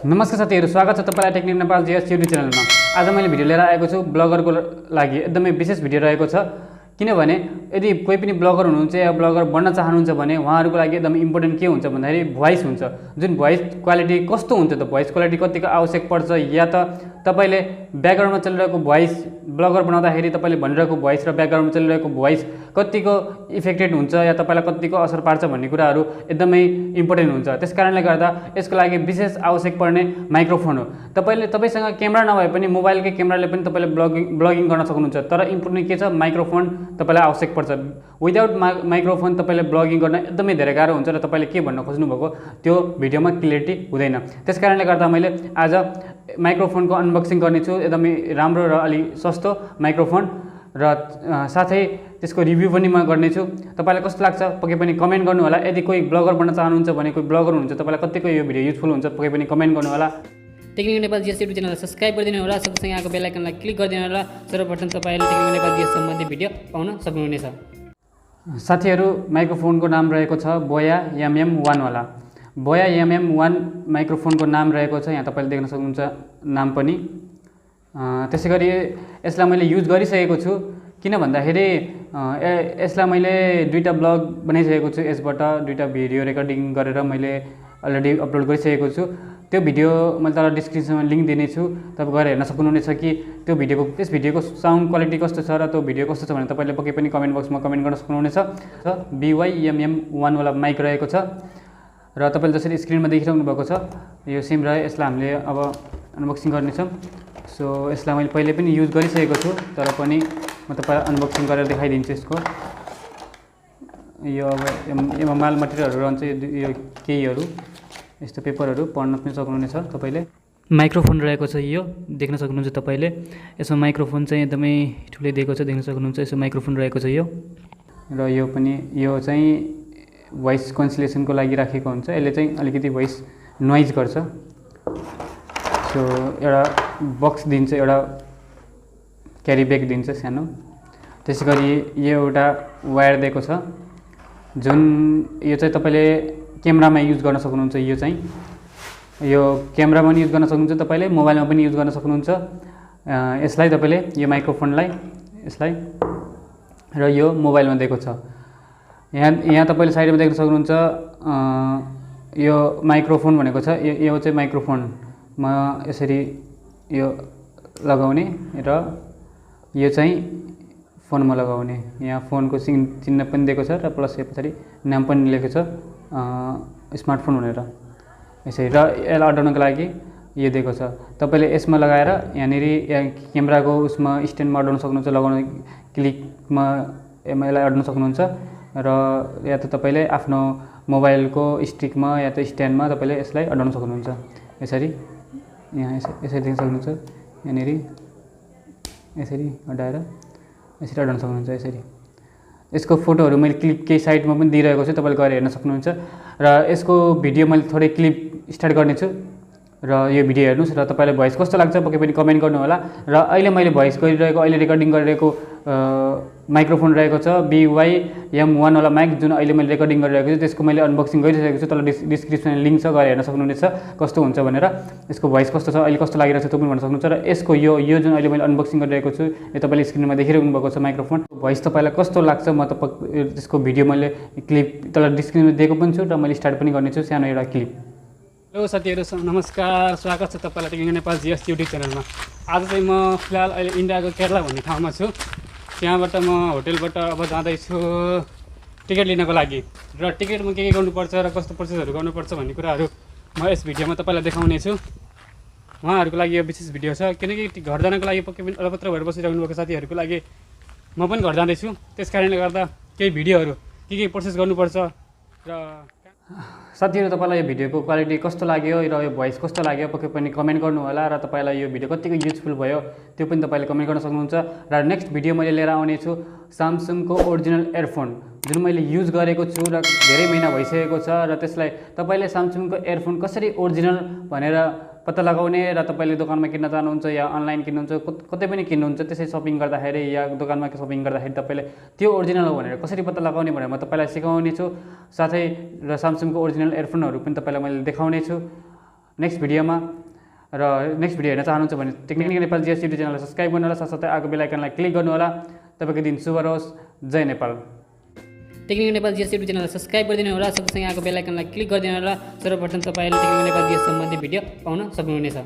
नमस्कार साथीहरु, स्वागत छ तपाईलाई टेक्निकल नेपाल GS युट्युब च्यानलमा। आज मैले भिडियो लिएर आएको छु ब्लगरको लागि एकदमै विशेष भिडियो रहेको छ। किनभने यदि कोही पनि ब्लगर हुनुहुन्छ या ब्लगर बन्न चाहनुहुन्छ भने उहाँहरुको लागि एकदमै इम्पोर्टेन्ट के हुन्छ भन्दाखेरि भोइस हुन्छ। जुन भोइस क्वालिटी कस्तो हुन्छ त, भोइस क्वालिटी कतिको आवश्यक पर्छ, या त तपाईले ब्याकग्राउन्डमा चलिरहेको भोइस ब्लगर बनाउँदाखेरि तपाईले भनिरहेको भोइस र ब्याकग्राउन्डमा चलिरहेको भोइस कतिको इफेक्टेड हुन्छ या तपाईलाई कतिको असर पार्छ भन्ने कुराहरु एकदमै इम्पोर्टेन्ट हुन्छ। त्यसकारणले गर्दा यसको लागि विशेष आवश्यक पर्ने माइक्रोफोन हो। तपाईसँग क्यामेरा नभए पनि मोबाइलकै क्यामेराले पनि तपाईले ब्लगिङ गर्न सक्नुहुन्छ, तर इम्पोर्टेन्ट के छ, माइक्रोफोन तपाईलाई आवश्यक पर्छ। विदाउट माइक्रोफोन तपाईले ब्लगिङ गर्न एकदमै धेरै गाह्रो हुन्छ र तपाईले के भन्न खोज्नु भएको त्यो भिडियोमा क्लियरिटी हुँदैन। त्यसकारणले गर्दा मैले आज माइक्रोफोनको अनबक्सिङ गर्ने छु, एकदमै राम्रो र अलि सस्तो माइक्रोफोन, र साथै त्यसको रिभ्यू पनि म गर्ने छु। तपाईलाई कस्तो लाग्छ पक्कै पनि कमेन्ट गर्नु होला। यदि कोही ब्लगर बन्न चाहनुहुन्छ भने, कोही ब्लगर हुनुहुन्छ, तपाईलाई कतिको यो भिडियो युजफुल हुन्छ पक्कै पनि कमेन्ट गर्नु होला। टेक्निकल नेपाल GS युट्युब च्यानललाई सब्स्क्राइब गरिदिनु होला, सँगसँगै आएको बेल आइकनलाई क्लिक गरिदिनु होला। सर्वप्रथम तपाईले टेक्निकल नेपाल GS सम्बन्धी भिडियो पाउन सक्नुहुनेछ। साथीहरु, माइक्रोफोनको नाम रहेको छ बोया MM1 वाला। बोया MM1 माइक्रोफोनको नाम रहेको छ, यहाँ तपाईले देख्न सक्नुहुन्छ नाम पनि। त्यसैगरी यसलाई मैले युज गरिसकेको छु। किन भन्दाखेरि यसलाई मैले दुईटा ब्लग बनाइसकेको छु, यसबाट दुईटा भिडियो रेकर्डिङ गरेर मैले अलरेडी अपलोड गरिसकेको छु। त्यो भिडियो मैले तल डिस्क्रिप्सनमा लिंक दिनेछु, तपाईं गएर हेर्न सक्नुहुनेछ कि त्यो त्यस भिडियोको साउन्ड क्वालिटी कस्तो छ र त्यो भिडियो कस्तो छ भने तपाईले पक्कै पनि कमेन्ट बक्समा कमेन्ट गर्न सक्नुहुनेछ। by-mm1 वाला माइक रहेको छ र तपाईले जसरी स्क्रिनमा देखिरहनु भएको छ यो सेम रह्यो। यसलाई हामीले अब अनबक्सिङ गर्नेछौँ। सो यसलाई मैले पहिले पनि युज गरिसकेको छु, तर पनि म तपाईलाई अनबक्सिङ गरेर देखाइदिन्छु। यसको यो अब यसमा माल मटेरियलहरु रहन्छ, यो केहीहरु यस्तो पेपरहरु पढ्न पनि सक्नुहुनेछ तपाईले। माइक्रोफोन रहेको छ, यो देख्न सक्नुहुन्छ तपाईले। यसमा माइक्रोफोन चाहिँ एकदमै ठुलै दिएको छ, देख्न सक्नुहुन्छ। यसो माइक्रोफोन रहेको छ यो, र यो पनि यो चाहिँ भोइस कन्सिलेसनको लागि राखेको हुन्छ। यसले चाहिँ अलिकति भोइस नोइज गर्छ। सो एउटा बक्स दिन्छ, एउटा क्यारी ब्याग दिन्छ सानो। त्यसैगरी यो एउटा वायर दिएको छ, जुन यो चाहिँ तपाईले क्यामेरामा युज गर्न सक्नुहुन्छ। यो चाहिँ यो क्यामेरामा पनि युज गर्न सक्नुहुन्छ, तपाईले मोबाइलमा पनि युज गर्न सक्नुहुन्छ। यसलाई तपाईले यो माइक्रोफोनलाई यसलाई र यो मोबाइलमा दिएको छ। यहाँ तपाईले साइडमा देख्न सक्नुहुन्छ यो माइक्रोफोन भनेको छ। यो चाहिँ माइक्रोफोन म यसरी यो लगाउने र यो चाहिँ फोनमा लगाउने। यहाँ फोनको चिन्ह पनि दिएको छ र प्लस यो पछाडि नाम पनि लेखेको छ स्मार्टफोन भनेर यसरी। र यसलाई अडाउनको लागि यो दिएको छ। तपाईले यसमा लगाएर यहाँनेरि क्यामेराको उसमा स्ट्यान्डमा अडाउन सक्नुहुन्छ, लगाउन क्लिकमा यसलाई अडाउन सक्नुहुन्छ। र या त तपाईले आफ्नो मोबाइलको स्टिकमा या त स्ट्यान्डमा तपाईले यसलाई अडाउन सक्नुहुन्छ। यसरी यहाँ यसरी देख्न सक्नुहुन्छ, यहाँनेरि यसरी अडाएर यसरी अडाउन सक्नुहुन्छ। यसरी यसको फोटोहरु मैले क्लिपकै साइडमा पनि दिइरहेको छु, तपाईले गएर हेर्न सक्नुहुन्छ। र यसको भिडियो मैले थोरै क्लिप स्टार्ट गर्नेछु र यो भिडियो हेर्नुस् र तपाईलाई भोइस कस्तो लाग्छ पक्कै पनि कमेन्ट गर्नु होला। र अहिले मैले भोइस गरिरहेको, अहिले रेकर्डिङ गरिरहेको माइक्रोफोन रहेको छ by-m1 वाला माइक, जुन अहिले मैले रेकर्डिङ गरिरहेको छु। त्यसको मैले अनबक्सिङ गरिसकेको छु, तल डिस्क्रिप्सनमा लिंक छ, गएर हेर्न सक्नुहुनेछ कस्तो हुन्छ भनेर। यसको भोइस कस्तो छ, अहिले कस्तो लागिरहेछ त्यो पनि भन्न सक्नुहुन्छ। र यसको यो जुन अहिले मैले अनबक्सिङ गरिरहेको छु, यो तपाईले स्क्रिनमा देखिरहनु भएको छ माइक्रोफोन। भोइस तपाईलाई कस्तो लाग्छ म त्यसको भिडियो मैले क्लिप तल डिस्क्रिप्सनमा दिएको पनि छु र मैले स्टार्ट पनि गर्नेछु सानो एउटा क्लिप। हेलो साथीहरु, नमस्कार, स्वागत छ तपाईलाई टेक्निकल नेपाल GS युट्युब च्यानलमा। आज चाहिँ म फिलहाल अहिले इन्डियाको केरला भन्ने ठाउँमा छु। त्यहाँबाट म होटलबाट अब जाँदैछु टिकट लिनको लागि। र टिकटमा के गर्नुपर्छ र कस्तो प्रोसेसहरु गर्नुपर्छ भन्ने कुराहरु म यस भिडियोमा तपाईलाई देखाउने छु। उहाँहरुको लागि यो विशेष भिडियो छ, किनकि घर जानको लागि पक्कै पनि अलपत्र भएर बसिरहनु भएको साथीहरुको लागि म पनि घर जाँदैछु। त्यसकारणले गर्दा केही भिडियोहरु के प्रोसेस गर्नुपर्छ र साथीहरु, तपाईलाई यो भिडियोको क्वालिटी कस्तो लाग्यो र यो भोइस कस्तो लाग्यो पक्कै पनि कमेन्ट गर्नु होला। र तपाईलाई यो भिडियो कतिको युजफुल भयो त्यो पनि तपाईले कमेन्ट गर्न सक्नुहुन्छ। र नेक्स्ट भिडियो मैले लिएर आउने छु Samsungको ओरिजिनल इयरफोन, जुन मैले युज गरेको छु र धेरै महिना भइसकेको छ। र त्यसलाई तपाईले Samsungको इयरफोन कसरी ओरिजिनल भनेर पत्ता लगाउने र तपाईले दोकानमा किन्न जानुहुन्छ या अनलाइन किन्नुहुन्छ, कतै पनि किन्नुहुन्छ, त्यसै शपिङ गर्दाखेरि या दोकानमा शपिङ गर्दाखेरि तपाईले त्यो ओरिजिनल हो भनेर कसरी पत्ता लगाउने भनेर म तपाईलाई सिकाउने छु। साथै र Samsungको ओरिजिनल इयरफोनहरु पनि तपाईलाई मैले देखाउने छु। नेक्स्ट भिडियोमा र नेक्स्ट भिडियो हेर्न चाहनुहुन्छ भने टेक्निकल नेपाल GS युट्युब च्यानललाई सब्स्क्राइब गर्नु होला, साथसाथै आएको बेल आइकनलाई क्लिक गर्नु होला। तपाईँको दिन शुभ रहोस्। जय Nepal. Technical Nepal GS YouTube च्यानललाई सब्स्क्राइब गरिदिनु होला, सँगसँगै आएको बेल आइकनलाई क्लिक गरिदिनु होला। सर्वप्रथम तपाईँले टेक्निकल नेपाल GS सम्बन्धी भिडियो पाउन सक्नुहुनेछ।